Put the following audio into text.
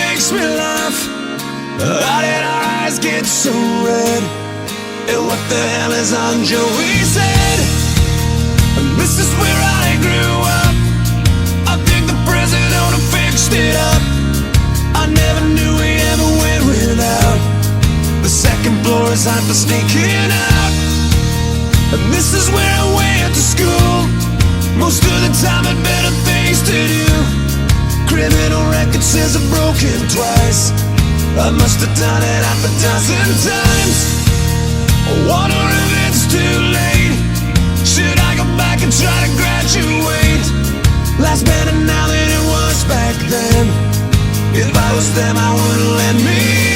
makes me laugh. How did our eyes get so red? And what the hell is on Joey's head? And this is where I grew up. I think the president fixed it up. I never knew we ever went without. The second floor is hot for sneaking out. And this is where I went to school. Most of the time had better things to do. Criminal record says I've broken twice. I must have done it half a dozen times. I wonder if it's too late. Should I go back and try to graduate? Life's better now than it was back then. If I was them, I wouldn't let me